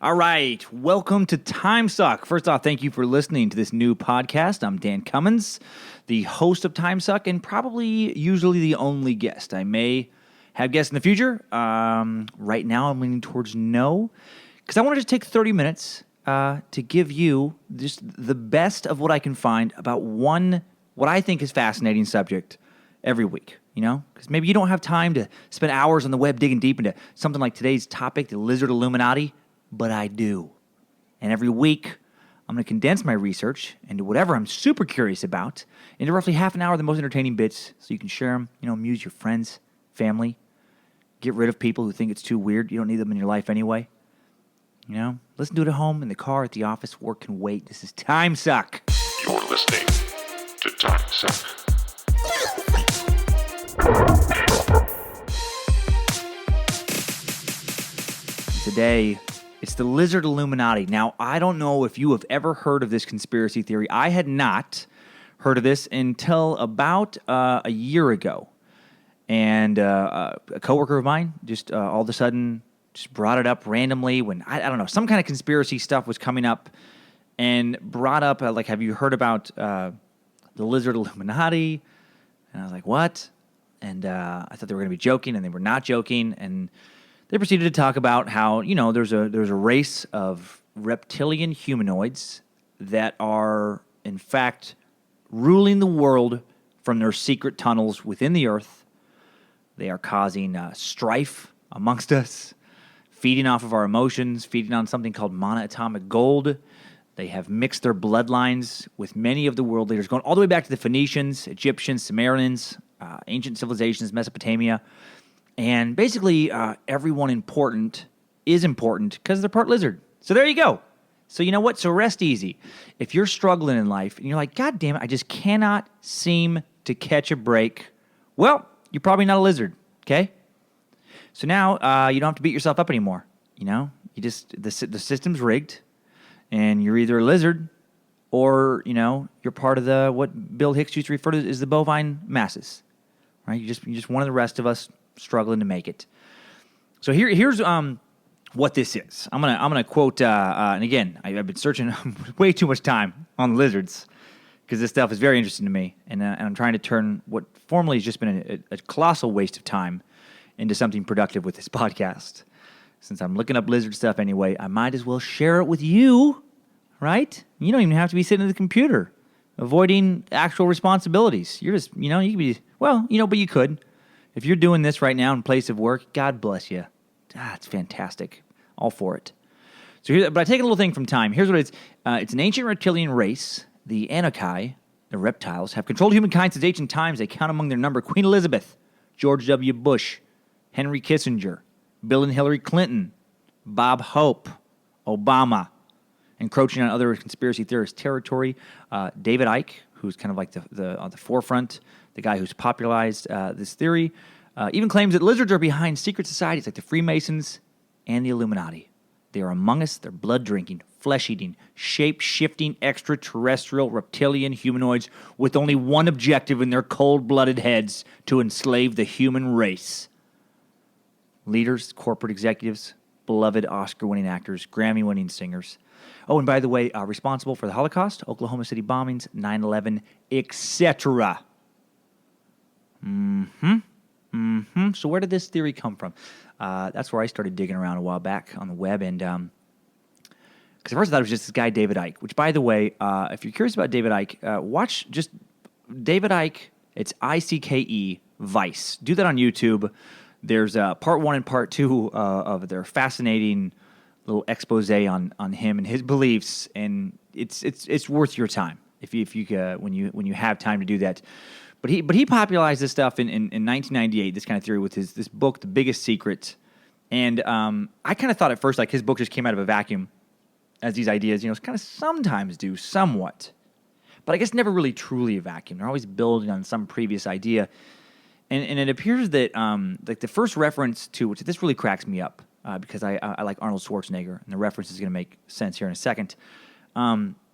All right, welcome to Timesuck. First off, thank you for listening to this new podcast. I'm Dan Cummins, the host of Timesuck, and probably usually the only guest. I may have guests in the future. Right now, I'm leaning towards no, because I want to just take 30 minutes to give you just the best of what I can find about what I think is fascinating subject every week. You know, because maybe you don't have time to spend hours on the web digging deep into something like today's topic, the Lizard Illuminati. But I do. And every week, I'm going to condense my research into whatever I'm super curious about into roughly half an hour of the most entertaining bits so you can share them, amuse your friends, family, get rid of people who think it's too weird. You don't need them in your life anyway. Listen to it at home, in the car, at the office, work can wait. This is Timesuck. You're listening to Timesuck. Today, it's the Lizard Illuminati. Now, I don't know if you have ever heard of this conspiracy theory. I had not heard of this until about a year ago. And a coworker of mine just all of a sudden just brought it up randomly when, I don't know, some kind of conspiracy stuff was coming up and brought up, have you heard about the Lizard Illuminati? And I was like, what? And I thought they were going to be joking, and they were not joking. And they proceeded to talk about how, there's a race of reptilian humanoids that are, in fact, ruling the world from their secret tunnels within the earth. They are causing strife amongst us, feeding off of our emotions, feeding on something called monoatomic gold. They have mixed their bloodlines with many of the world leaders, going all the way back to the Phoenicians, Egyptians, Sumerians, ancient civilizations, Mesopotamia. And basically, everyone important is important because they're part lizard. So there you go. So you know what? So rest easy. If you're struggling in life and you're like, God damn it, I just cannot seem to catch a break. Well, you're probably not a lizard, okay? So now you don't have to beat yourself up anymore. You just the system's rigged, and you're either a lizard or you're part of the what Bill Hicks used to refer to as the bovine masses, right? You're just one of the rest of us struggling to make it. So here's what this is. I'm gonna quote, and again, I've been searching way too much time on lizards because this stuff is very interesting to me, and I'm trying to turn what formerly has just been a colossal waste of time into something productive with this podcast. Since I'm looking up lizard stuff anyway, I might as well share it with you, right? You don't even have to be sitting at the computer avoiding actual responsibilities. You're just, you could be, but you could. If you're doing this right now in place of work, God bless you. It's fantastic. All for it. But I take a little thing from time. Here's what it is. It's an ancient reptilian race. The Anunnaki, the reptiles, have controlled humankind since ancient times. They count among their number Queen Elizabeth, George W. Bush, Henry Kissinger, Bill and Hillary Clinton, Bob Hope, Obama, encroaching on other conspiracy theorist territory. David Icke, who's kind of like on the forefront, the guy who's popularized this theory, even claims that lizards are behind secret societies like the Freemasons and the Illuminati. They are among us. They're blood-drinking, flesh-eating, shape-shifting, extraterrestrial, reptilian humanoids with only one objective in their cold-blooded heads: to enslave the human race. Leaders, corporate executives, beloved Oscar-winning actors, Grammy-winning singers. Oh, and by the way, responsible for the Holocaust, Oklahoma City bombings, 9/11, etc. So where did this theory come from? That's where I started digging around a while back on the web, and because at first I thought it was just this guy David Icke. Which, by the way, if you're curious about David Icke, watch just David Icke. It's Icke, Vice. Do that on YouTube. There's part 1 and part 2 of their fascinating little expose on him and his beliefs, and it's worth your time if you when you have time to do that. But he popularized this stuff in 1998, this kind of theory, with this book, The Biggest Secret. And I kind of thought at first like his book just came out of a vacuum, as these ideas kind of sometimes do somewhat, but I guess never really truly a vacuum. They're always building on some previous idea. And it appears that like the first reference to, which this really cracks me up because I like Arnold Schwarzenegger, and the reference is going to make sense here in a second.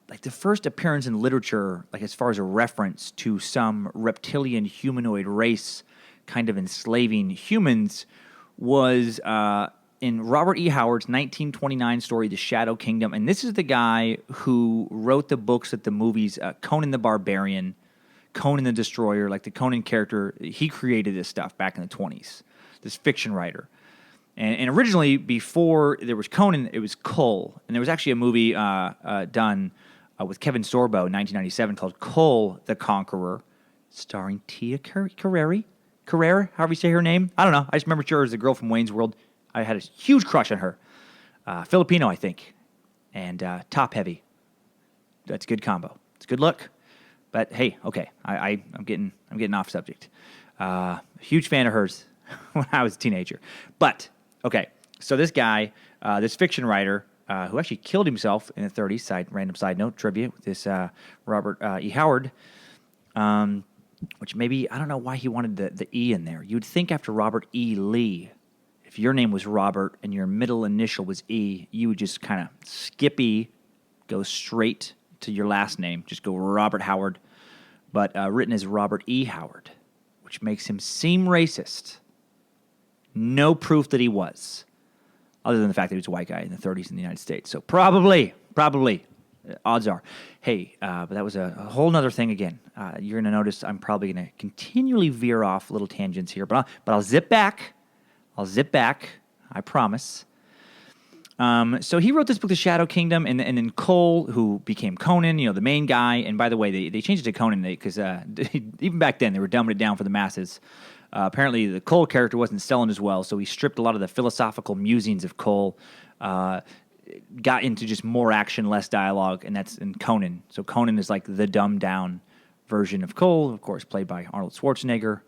Like the first appearance in literature, like as far as a reference to some reptilian humanoid race kind of enslaving humans, was in Robert E. Howard's 1929 story, The Shadow Kingdom. And this is the guy who wrote the books at the movies, Conan the Barbarian, Conan the Destroyer, like the Conan character. He created this stuff back in the 20s, this fiction writer. And originally, before there was Conan, it was Kull. And there was actually a movie done with Kevin Sorbo in 1997 called Kull the Conqueror, starring Tia Carrere, however you say her name. I don't know. I just remember her as the girl from Wayne's World. I had a huge crush on her. Filipino, I think. And top heavy. That's a good combo. It's a good look. But hey, okay. I'm getting off subject. Huge fan of hers when I was a teenager. But, okay. So this guy, this fiction writer, who actually killed himself in the 30s, random side note, trivia, with this Robert E. Howard, which maybe, I don't know why he wanted the E in there. You'd think after Robert E. Lee, if your name was Robert and your middle initial was E, you would just kind of skip E, go straight to your last name, just go Robert Howard, but written as Robert E. Howard, which makes him seem racist. No proof that he was, other than the fact that he was a white guy in the 30s in the United States. So probably, odds are. Hey, but that was a whole nother thing again. You're going to notice I'm probably going to continually veer off little tangents here, but I'll zip back. I promise. So he wrote this book, The Shadow Kingdom, and then Cole, who became Conan, the main guy. And by the way, they changed it to Conan because even back then they were dumbing it down for the masses. Apparently, the Cole character wasn't selling as well, so he stripped a lot of the philosophical musings of Cole, got into just more action, less dialogue, and that's in Conan. So Conan is like the dumbed-down version of Cole, of course, played by Arnold Schwarzenegger,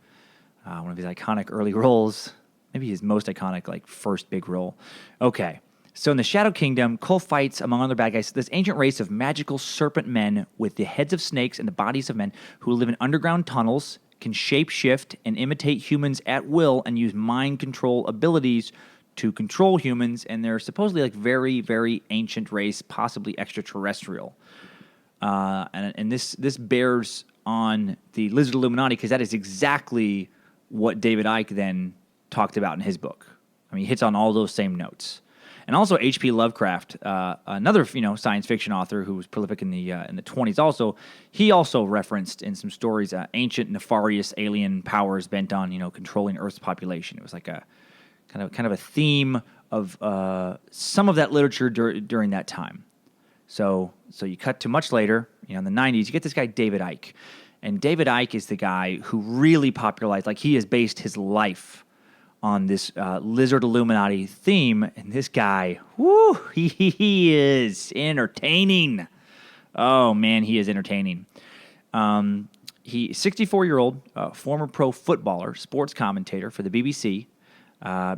one of his iconic early roles, maybe his most iconic, first big role. Okay, so in the Shadow Kingdom, Cole fights, among other bad guys, this ancient race of magical serpent men with the heads of snakes and the bodies of men who live in underground tunnels, can shape-shift and imitate humans at will and use mind control abilities to control humans, and they're supposedly very, very ancient race, possibly extraterrestrial. And this bears on the Lizard Illuminati because that is exactly what David Icke then talked about in his book. I mean, he hits on all those same notes. And also H.P. Lovecraft, another science fiction author who was prolific in the 20s. Also, he also referenced in some stories ancient nefarious alien powers bent on controlling Earth's population. It was like a kind of a theme of some of that literature during that time. So you cut to much later, in the 90s, you get this guy David Icke, and David Icke is the guy who really popularized. He has based his life on this Lizard Illuminati theme, and this guy, he is entertaining. Oh, man, he is entertaining. He 64-year-old former pro footballer, sports commentator for the BBC,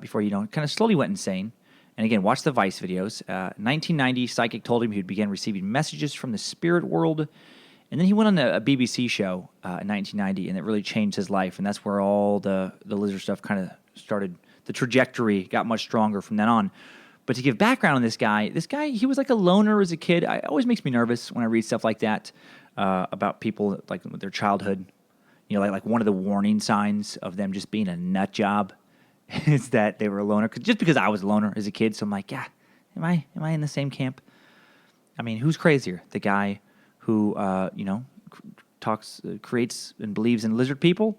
before, kind of slowly went insane. And again, watch the Vice videos. 1990, Psychic told him he would begin receiving messages from the spirit world. And then he went on a BBC show in 1990, and it really changed his life. And that's where all the lizard stuff kind of started. The trajectory got much stronger from then on. But to give background on this guy, he was like a loner as a kid. It always makes me nervous when I read stuff like that about people with their childhood. Like one of the warning signs of them just being a nut job is that they were a loner. Just because I was a loner as a kid, so I'm like, yeah, am I in the same camp? I mean, who's crazier? The guy who creates and believes in lizard people,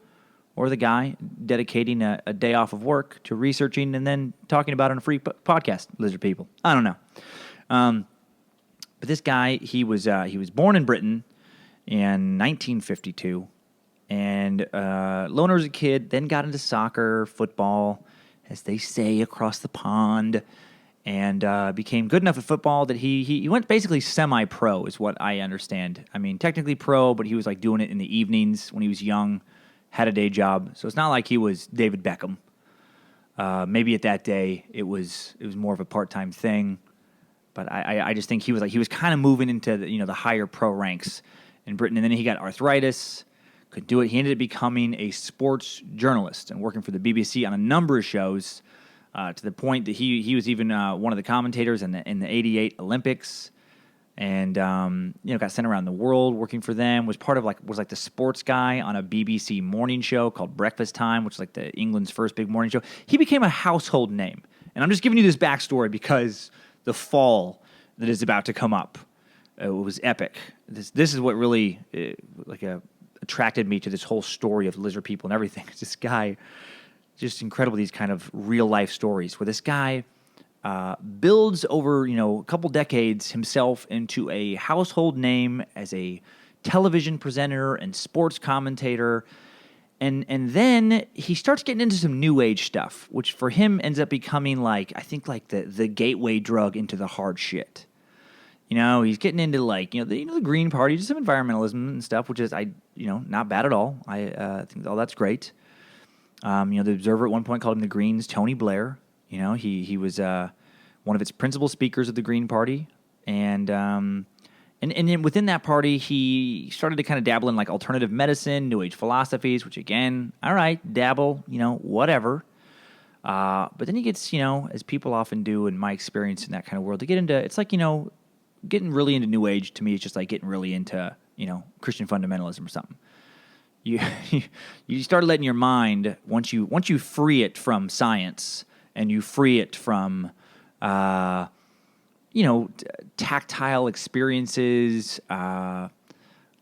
or the guy dedicating a day off of work to researching and then talking about it on a free podcast, lizard people? I don't know. But this guy, he was born in Britain in 1952, and loner as a kid, then got into soccer, football, as they say across the pond, and became good enough at football that he went basically semi-pro is what I understand. I mean, technically pro, but he was doing it in the evenings when he was young, had a day job. So it's not like he was David Beckham. Maybe at that day it was more of a part-time thing, but I just think he was kind of moving into the higher pro ranks in Britain, and then he got arthritis, couldn't do it. He ended up becoming a sports journalist and working for the BBC on a number of shows. To the point that he was even one of the commentators in the '88 Olympics, and got sent around the world working for them. Was part of was the sports guy on a BBC morning show called Breakfast Time, which is the England's first big morning show. He became a household name And I'm just giving you this backstory because the fall that is about to come up was epic. This is what really attracted me to this whole story of lizard people and everything. It's this guy, just incredible, these kind of real life stories where this guy builds over a couple decades himself into a household name as a television presenter and sports commentator. And then he starts getting into some new age stuff, which for him ends up becoming the gateway drug into the hard shit. He's getting into the Green Party, just some environmentalism and stuff, which is not bad at all. I think all that's great. The Observer at one point called him the Greens' Tony Blair. He was one of its principal speakers of the Green Party, and then within that party, he started to kind of dabble in alternative medicine, New Age philosophies, which again, all right, dabble, whatever. But then he gets, as people often do in my experience in that kind of world, to get into, it's getting really into New Age to me is just like getting really into, Christian fundamentalism or something. You start letting your mind, once you free it from science and you free it from, tactile experiences,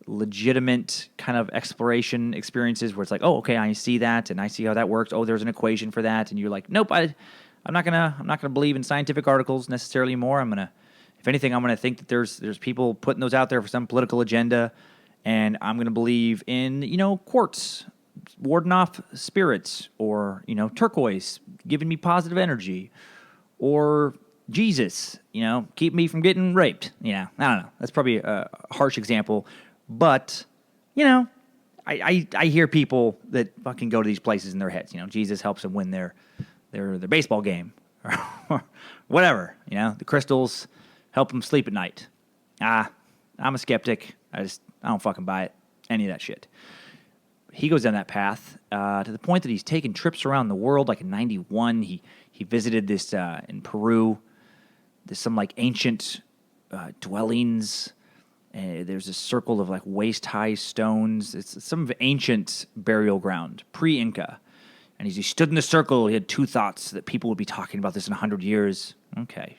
legitimate kind of exploration experiences where it's like, oh, okay, I see that and I see how that works. Oh, there's an equation for that, and you're like, nope, I'm not gonna believe in scientific articles necessarily more. If anything, I'm gonna think that there's people putting those out there for some political agenda, and I'm gonna believe in quartz warding off spirits, or turquoise giving me positive energy, or Jesus, keep me from getting raped. I don't know. That's probably a harsh example, but I hear people that fucking go to these places in their heads. Jesus helps them win their baseball game or whatever. The crystals help them sleep at night. I'm a skeptic. I don't fucking buy it. Any of that shit. He goes down that path to the point that he's taking trips around the world. Like in '91, he visited this in Peru. There's some ancient dwellings. There's a circle of waist-high stones. It's some ancient burial ground, pre-Inca. And as he stood in the circle, he had two thoughts that people would be talking about this in 100 years. Okay,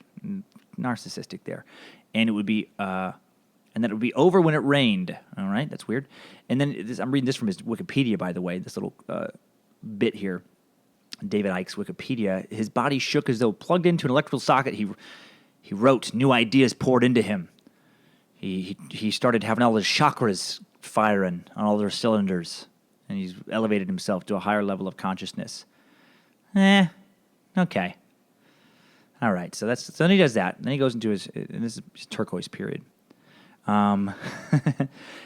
narcissistic there. And it would be, and then it would be over when it rained. All right, that's weird. And then I'm reading this from his Wikipedia, by the way, this little bit here. David Icke's Wikipedia. His body shook as though plugged into an electrical socket. He wrote, new ideas poured into him. He started having all his chakras firing on all their cylinders, and he's elevated himself to a higher level of consciousness. Okay. All right, so then he does that. Then he goes into his turquoise period. And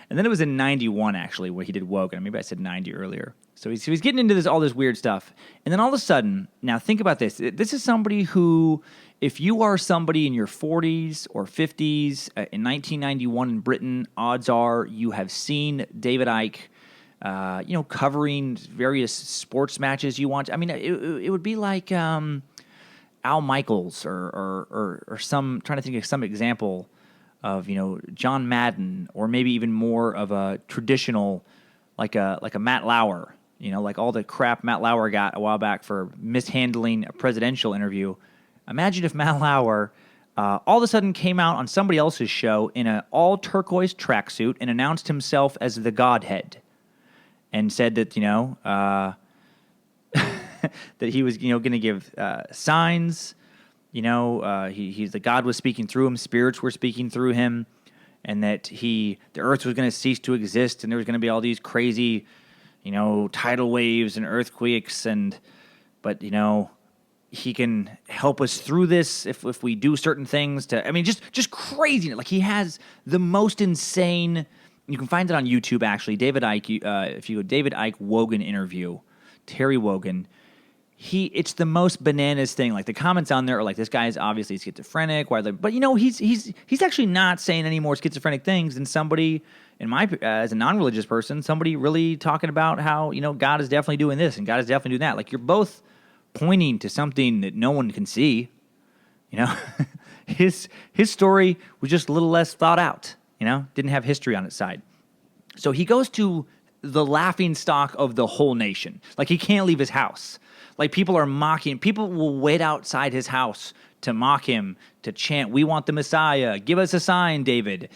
then it was in 91, actually, where he did Wogan. Maybe I said 90 earlier. So he's getting into all this weird stuff. And then all of a sudden, now think about this. This is somebody who, if you are somebody in your 40s or 50s in 1991 in Britain, odds are you have seen David Icke, covering various sports matches you want. I mean, it would be like Al Michaels or some, trying to think of some example of, John Madden, or maybe even more of a traditional, like a Matt Lauer, like all the crap Matt Lauer got a while back for mishandling a presidential interview. Imagine if Matt Lauer all of a sudden came out on somebody else's show in an all turquoise tracksuit and announced himself as the Godhead, and said that that he was going to give signs. He's the God was speaking through him, spirits were speaking through him, and that the earth was going to cease to exist, and there was going to be all these crazy, tidal waves and earthquakes, but he can help us through this if we do certain things. Just crazy. Like, he has the most insane. You can find it on YouTube, actually. David Icke. If you go David Icke Wogan interview, Terry Wogan. It's the most bananas thing. Like, the comments on there are like, this guy is obviously schizophrenic. But he's actually not saying any more schizophrenic things than somebody as a non-religious person, somebody really talking about how, God is definitely doing this and God is definitely doing that. Like, you're both pointing to something that no one can see. His story was just a little less thought out. Didn't have history on its side. So he goes to the laughing stock of the whole nation. Like, he can't leave his house. Like, people are mocking. People will wait outside his house to mock him, to chant, "We want the Messiah. Give us a sign, David."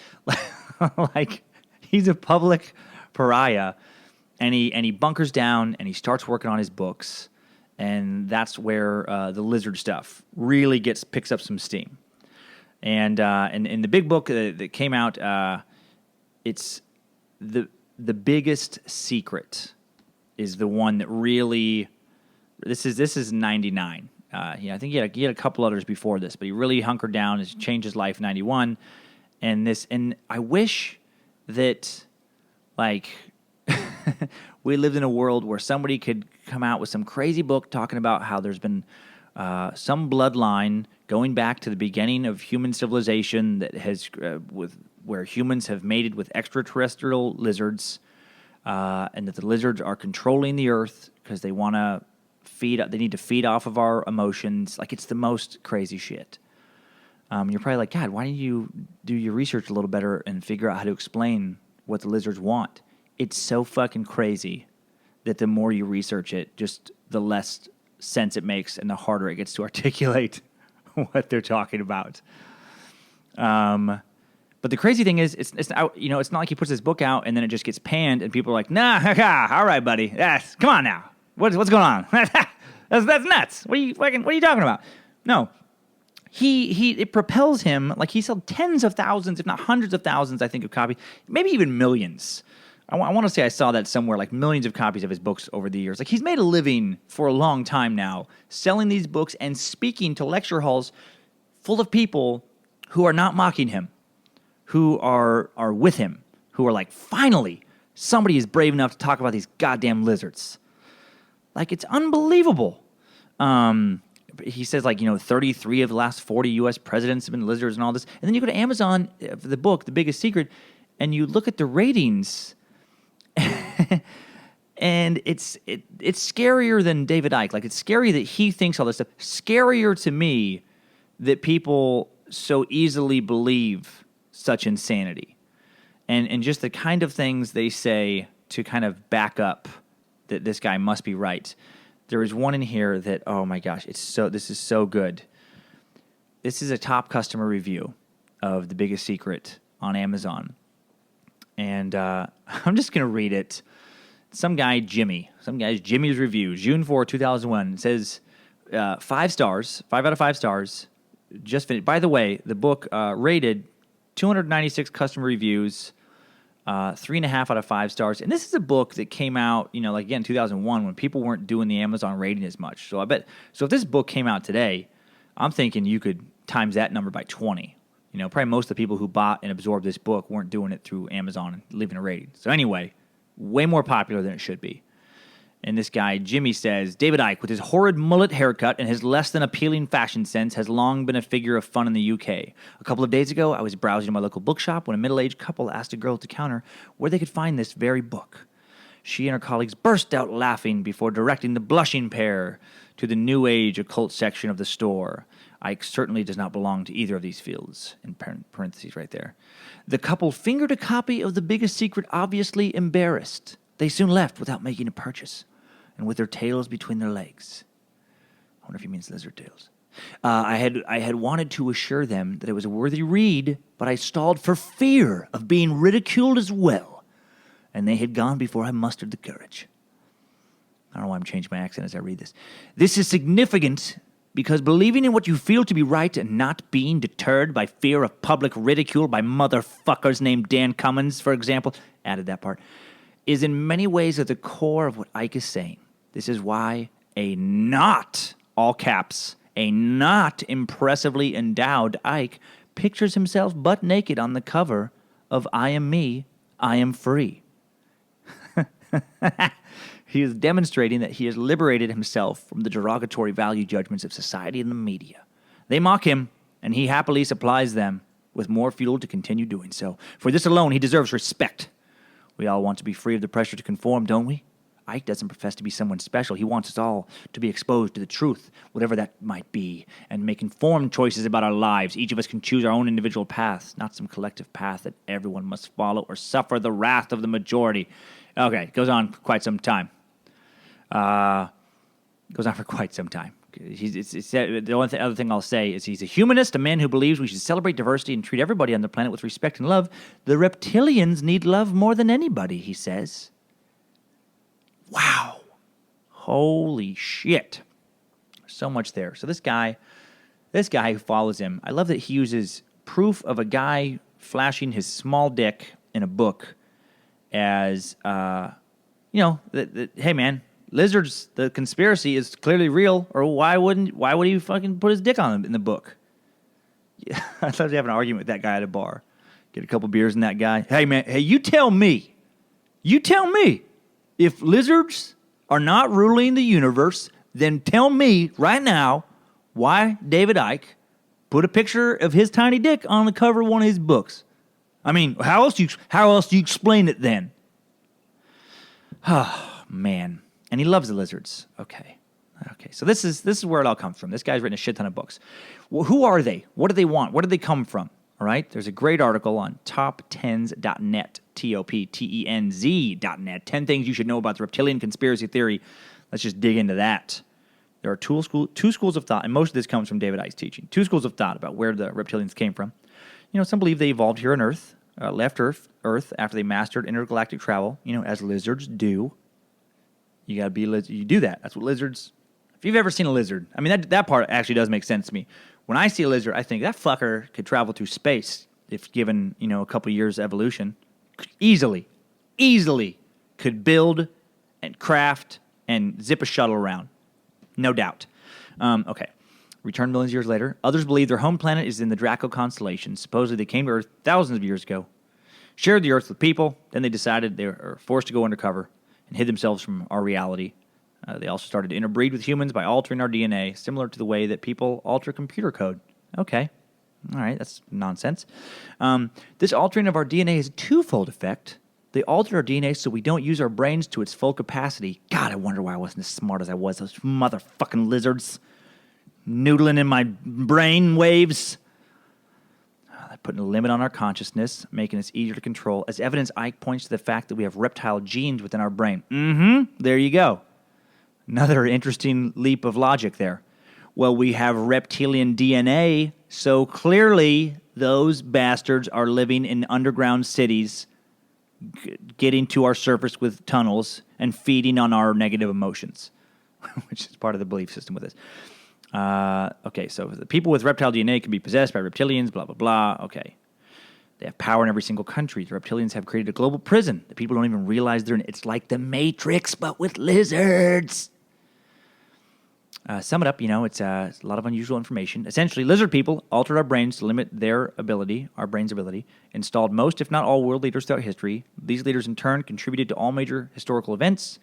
Like, he's a public pariah. And he bunkers down, and he starts working on his books. And that's where the lizard stuff really picks up some steam. And in the big book that came out, it's the biggest secret is the one that really. This is 99. I think he had a couple others before this, but he really hunkered down. It's changed his life in 91. And I wish that, like, we lived in a world where somebody could come out with some crazy book talking about how there's been some bloodline going back to the beginning of human civilization that has where humans have mated with extraterrestrial lizards, and that the lizards are controlling the earth because they want to feed. They need to feed off of our emotions. Like, it's the most crazy shit. You're probably like, God, why don't you do your research a little better and figure out how to explain what the lizards want? It's so fucking crazy that the more you research it, just the less sense it makes and the harder it gets to articulate what they're talking about. But the crazy thing is, it's not like he puts his book out and then it just gets panned and people are like, nah, all right, buddy, come on now, what's going on? that's nuts. What are you talking about? No. It propels him, like, he sold tens of thousands, if not hundreds of thousands, I think, of copies, maybe even millions. I want to say I saw that somewhere, like millions of copies of his books over the years. Like, he's made a living for a long time now, selling these books and speaking to lecture halls full of people who are not mocking him, who are with him, who are like, finally, somebody is brave enough to talk about these goddamn lizards. Like, it's unbelievable. He says, like, 33 of the last 40 U.S. presidents have been lizards and all this. And then you go to Amazon, the book, The Biggest Secret, and you look at the ratings, and it's scarier than David Icke. Like, it's scary that he thinks all this stuff. Scarier to me that people so easily believe such insanity. And just the kind of things they say to kind of back up that this guy must be right. There is one in here that, oh my gosh, this is so good. This is a top customer review of The Biggest Secret on Amazon. And I'm just going to read it. Some guy's Jimmy's review, June 4, 2001. It says 5 stars, 5 out of 5 stars. Just finished. By the way, the book rated 296 customer reviews, 3.5 out of 5 stars. And this is a book that came out, like, again, 2001, when people weren't doing the Amazon rating as much. So if this book came out today, I'm thinking you could times that number by 20. Probably most of the people who bought and absorbed this book weren't doing it through Amazon and leaving a rating. So anyway, way more popular than it should be. And this guy, Jimmy, says, David Icke, with his horrid mullet haircut and his less than appealing fashion sense, has long been a figure of fun in the UK. A couple of days ago, I was browsing in my local bookshop when a middle-aged couple asked a girl at the counter where they could find this very book. She and her colleagues burst out laughing before directing the blushing pair to the New Age occult section of the store. Icke certainly does not belong to either of these fields, in parentheses right there. The couple fingered a copy of The Biggest Secret, obviously embarrassed. They soon left without making a purchase, and with their tails between their legs. I wonder if he means lizard tails. I had wanted to assure them that it was a worthy read, but I stalled for fear of being ridiculed as well, and they had gone before I mustered the courage. I don't know why I'm changing my accent as I read this. This is significant because believing in what you feel to be right and not being deterred by fear of public ridicule by motherfuckers named Dan Cummins, for example, added that part, is in many ways at the core of what Icke is saying. This is why a not, all caps, a not impressively endowed Icke pictures himself butt naked on the cover of I Am Me, I Am Free. He is demonstrating that he has liberated himself from the derogatory value judgments of society and the media. They mock him, and he happily supplies them with more fuel to continue doing so. For this alone, he deserves respect. We all want to be free of the pressure to conform, don't we? Icke doesn't profess to be someone special. He wants us all to be exposed to the truth, whatever that might be, and make informed choices about our lives. Each of us can choose our own individual paths, not some collective path that everyone must follow or suffer the wrath of the majority. Okay, it goes on for quite some time. The only other thing I'll say is he's a humanist, a man who believes we should celebrate diversity and treat everybody on the planet with respect and love. The reptilians need love more than anybody, he says. Wow. Holy shit. So much there. So this guy who follows him, I love that he uses proof of a guy flashing his small dick in a book as, hey man, lizards, the conspiracy is clearly real, or why would he fucking put his dick on him in the book? Yeah, I thought he'd have an argument with that guy at a bar. Get a couple beers in that guy. Hey man, you tell me if lizards are not ruling the universe, then tell me right now why David Icke put a picture of his tiny dick on the cover of one of his books. I mean, how else do you explain it then? Oh, man. And he loves the lizards. Okay. So this is where it all comes from. This guy's written a shit ton of books. Well, who are they? What do they want? Where do they come from? All right. There's a great article on top10s.net, TOPTENZ.net. 10 things you should know about the reptilian conspiracy theory. Let's just dig into that. There are two schools of thought, and most of this comes from David Icke's teaching. Two schools of thought about where the reptilians came from. Some believe they evolved here on Earth, left Earth after they mastered intergalactic travel, as lizards do. You gotta be you do that. That's what lizards. If you've ever seen a lizard, I mean that part actually does make sense to me. When I see a lizard, I think that fucker could travel through space if given a couple years evolution. Easily could build and craft and zip a shuttle around, no doubt. Okay, return millions of years later. Others believe their home planet is in the Draco constellation. Supposedly they came to Earth thousands of years ago, shared the Earth with people. Then they decided they were forced to go undercover and hid themselves from our reality. They also started to interbreed with humans by altering our DNA, similar to the way that people alter computer code. Okay. All right, that's nonsense. This altering of our DNA has a twofold effect. They altered our DNA so we don't use our brains to its full capacity. God, I wonder why I wasn't as smart as I was. Those motherfucking lizards noodling in my brain waves. Putting a limit on our consciousness, making us easier to control. As evidence, Icke points to the fact that we have reptile genes within our brain. There you go. Another interesting leap of logic there. Well, we have reptilian DNA, so clearly those bastards are living in underground cities, getting to our surface with tunnels and feeding on our negative emotions, which is part of the belief system with this. Okay, so the people with reptile DNA can be possessed by reptilians, blah, blah, blah. Okay. They have power in every single country. The reptilians have created a global prison that people don't even realize they're in. It's like the Matrix, but with lizards. Sum it up, it's a lot of unusual information. Essentially, lizard people altered our brains to limit our brain's ability, installed most, if not all, world leaders throughout history. These leaders, in turn, contributed to all major historical events.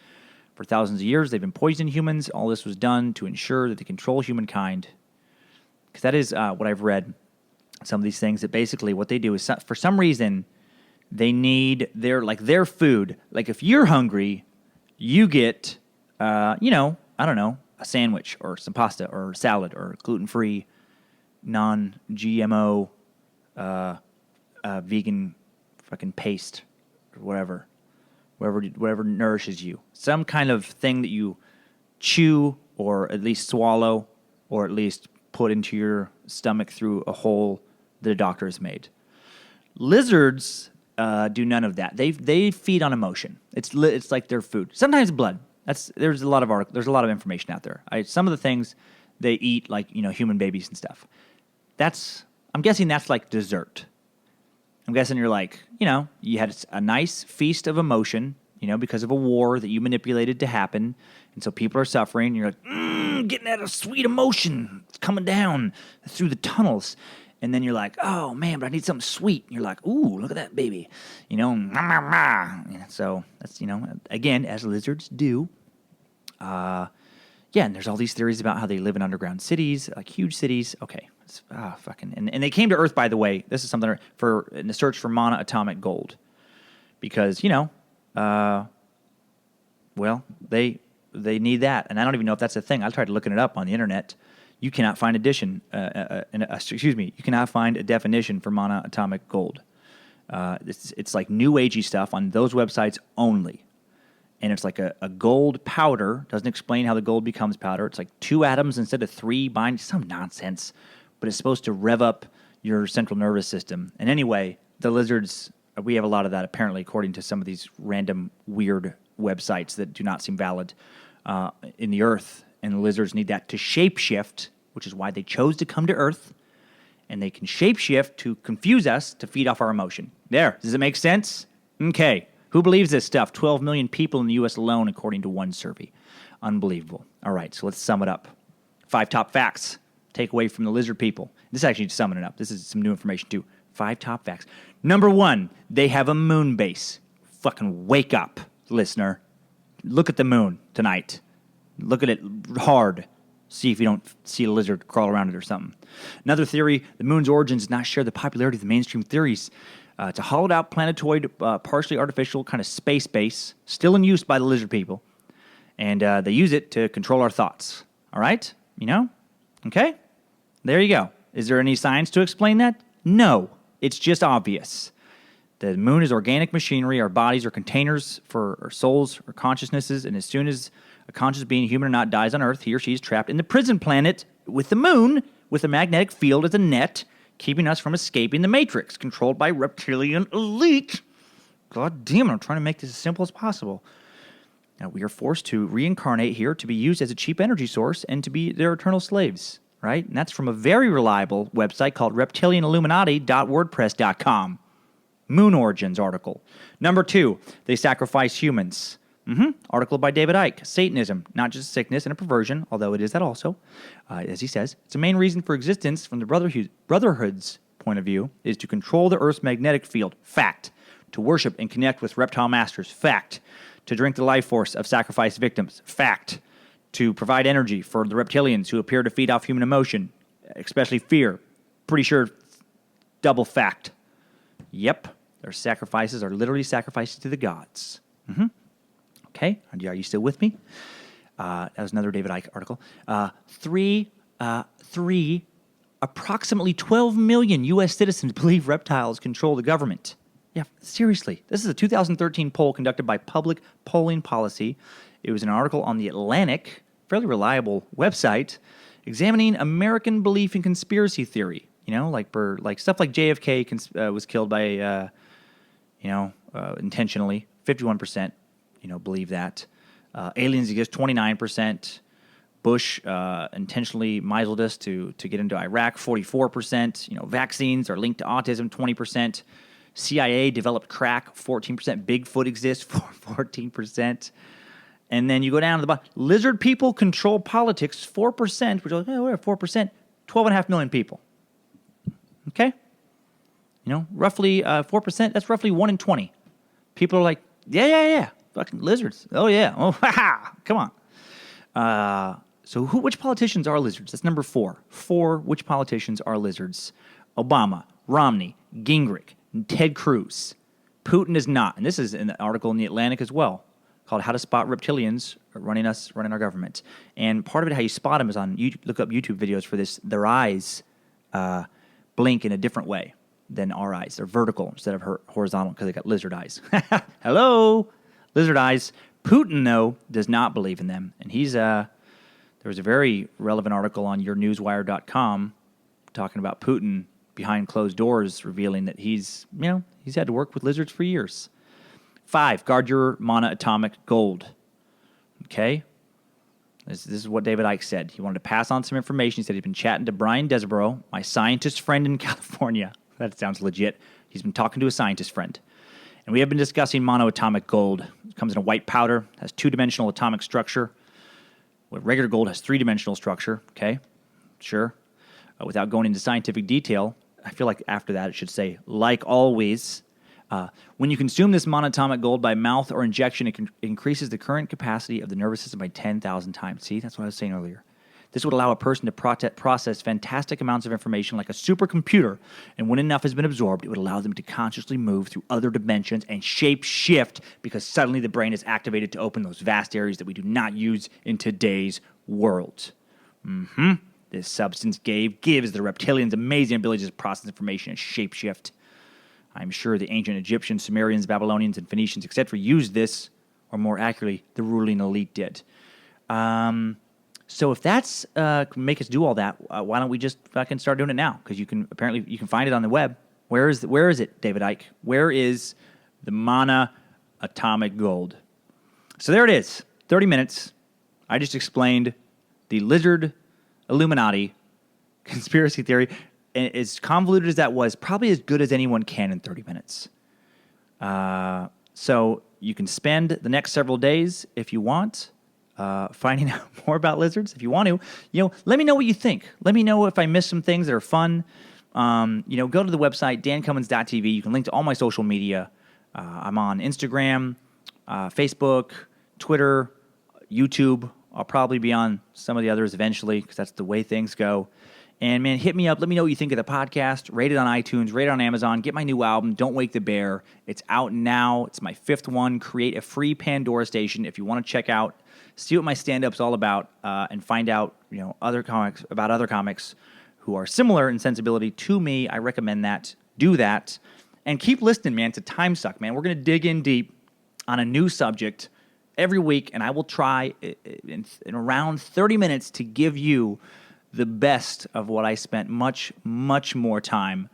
For thousands of years, they've been poisoning humans. All this was done to ensure that they control humankind. Because that is what I've read. Some of these things that basically what they do is, for some reason, they need their food. Like if you're hungry, you get, I don't know, a sandwich or some pasta or salad or gluten-free, non-GMO, vegan fucking paste or whatever. Whatever nourishes you. Some kind of thing that you chew or at least swallow or at least put into your stomach through a hole that a doctor has made. Lizards do none of that. They feed on emotion. It's like their food. Sometimes blood. There's a lot of information out there. Some of the things they eat, like human babies and stuff. I'm guessing that's like dessert. I'm guessing you're like, you had a nice feast of emotion, because of a war that you manipulated to happen. And so people are suffering. And you're like, getting that sweet emotion. It's coming down through the tunnels. And then you're like, oh, man, but I need something sweet. And you're like, ooh, look at that baby. So that's, again, as lizards do. And there's all these theories about how they live in underground cities, like huge cities. Okay. And they came to Earth, by the way. This is something in the search for monoatomic gold. Because, Well, they need that, and I don't even know if that's a thing. I tried looking it up on the internet. You cannot find you cannot find a definition for monoatomic gold. It's like new agey stuff on those websites only. And it's like a gold powder. Doesn't explain how the gold becomes powder. It's like 2 atoms instead of 3 bind. Some nonsense. But it's supposed to rev up your central nervous system. And anyway, the lizards, we have a lot of that apparently, according to some of these random weird websites that do not seem valid in the earth. And the lizards need that to shapeshift, which is why they chose to come to Earth. And they can shapeshift to confuse us to feed off our emotion. There. Does it make sense? Okay. Who believes this stuff? 12 million people in the U.S. alone, according to one survey. Unbelievable. All right, so let's sum it up. 5 top facts. Take away from the lizard people. This is actually summing it up. This is some new information, too. 5 top facts. Number 1, they have a moon base. Fucking wake up, listener. Look at the moon tonight. Look at it hard. See if you don't see a lizard crawl around it or something. Another theory, the moon's origins does not share the popularity of the mainstream theories. It's a hollowed-out planetoid, partially artificial kind of space base, still in use by the lizard people. And they use it to control our thoughts. All right? You know? Okay? There you go. Is there any science to explain that? No. It's just obvious. The moon is organic machinery. Our bodies are containers for our souls, our consciousnesses. And as soon as a conscious being, human or not, dies on Earth, he or she is trapped in the prison planet with the moon, with a magnetic field as a net, keeping us from escaping the Matrix, controlled by reptilian elite. God damn it, I'm trying to make this as simple as possible. Now, we are forced to reincarnate here to be used as a cheap energy source and to be their eternal slaves, right? And that's from a very reliable website called reptilianilluminati.wordpress.com. Moon Origins article. Number 2, they sacrifice humans. Article by David Icke. Satanism, not just sickness and a perversion, although it is that also. As he says, it's a main reason for existence from the Brotherhood's point of view is to control the Earth's magnetic field. Fact. To worship and connect with reptile masters. Fact. To drink the life force of sacrificed victims. Fact. To provide energy for the reptilians who appear to feed off human emotion, especially fear. Pretty sure double fact. Yep. Their sacrifices are literally sacrifices to the gods. Okay, are you still with me? That was another David Icke article. 3, approximately 12 million U.S. citizens believe reptiles control the government. Yeah, seriously. This is a 2013 poll conducted by Public Polling Policy. It was an article on the Atlantic, fairly reliable website, examining American belief in conspiracy theory. You know, like stuff like JFK was killed by, intentionally. 51%. Believe that. Aliens exist, 29%. Bush intentionally misled us to get into Iraq, 44%. Vaccines are linked to autism, 20%. CIA developed crack, 14%. Bigfoot exists, 14%. And then you go down to the bottom. Lizard people control politics, 4%, which is like, we're at 4%. 12.5 million people. Okay? Roughly 4%, that's roughly 1 in 20. People are like, yeah. Fucking lizards. Oh, yeah. Oh, come on. So which politicians are lizards? That's number 4. 4, which politicians are lizards? Obama, Romney, Gingrich, Ted Cruz. Putin is not. And this is an article in the Atlantic as well, called How to Spot Reptilians running our government. And part of it, how you spot them, is on YouTube. Look up YouTube videos for this. Their eyes blink in a different way than our eyes. They're vertical instead of horizontal because they got lizard eyes. Hello? Lizard eyes. Putin, though, does not believe in them. And there was a very relevant article on yournewswire.com talking about Putin behind closed doors, revealing that he's had to work with lizards for years. 5, guard your monoatomic gold. Okay? This is what David Icke said. He wanted to pass on some information. He said he'd been chatting to Brian Desborough, my scientist friend in California. That sounds legit. He's been talking to a scientist friend. And we have been discussing monoatomic gold. It comes in a white powder, has 2-dimensional atomic structure. Regular gold has 3-dimensional structure. Okay, sure. Without going into scientific detail, I feel like after that it should say, like always, when you consume this monatomic gold by mouth or injection, it increases the current capacity of the nervous system by 10,000 times. See, that's what I was saying earlier. This would allow a person to process fantastic amounts of information like a supercomputer, and when enough has been absorbed, it would allow them to consciously move through other dimensions and shape-shift because suddenly the brain is activated to open those vast areas that we do not use in today's world. This substance gives the reptilians amazing abilities to process information and shape-shift. I'm sure the ancient Egyptians, Sumerians, Babylonians, and Phoenicians, etc. used this, or more accurately, the ruling elite did. So if that's make us do all that, why don't we just fucking start doing it now? Because you can find it on the web. Where is it, David Icke? Where is the mana atomic gold? So there it is. 30 minutes. I just explained the Lizard Illuminati conspiracy theory. And as convoluted as that was, probably as good as anyone can in 30 minutes. So you can spend the next several days, if you want, finding out more about lizards. If you want to, let me know what you think. Let me know if I missed some things that are fun. Go to the website, dancummins.tv. You can link to all my social media. I'm on Instagram, Facebook, Twitter, YouTube. I'll probably be on some of the others eventually because that's the way things go. And, man, hit me up. Let me know what you think of the podcast. Rate it on iTunes. Rate it on Amazon. Get my new album, Don't Wake the Bear. It's out now. It's my 5th one. Create a free Pandora station if you want to check out, see what my stand-up's all about, and find out other comics who are similar in sensibility to me. I recommend that. Do that. And keep listening, man, to Timesuck, man. We're going to dig in deep on a new subject every week, and I will try in around 30 minutes to give you the best of what I spent much, much more time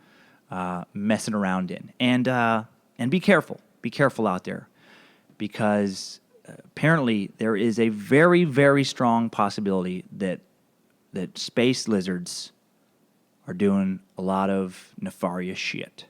messing around in. And be careful. Be careful out there because apparently there is a very, very strong possibility that space lizards are doing a lot of nefarious shit.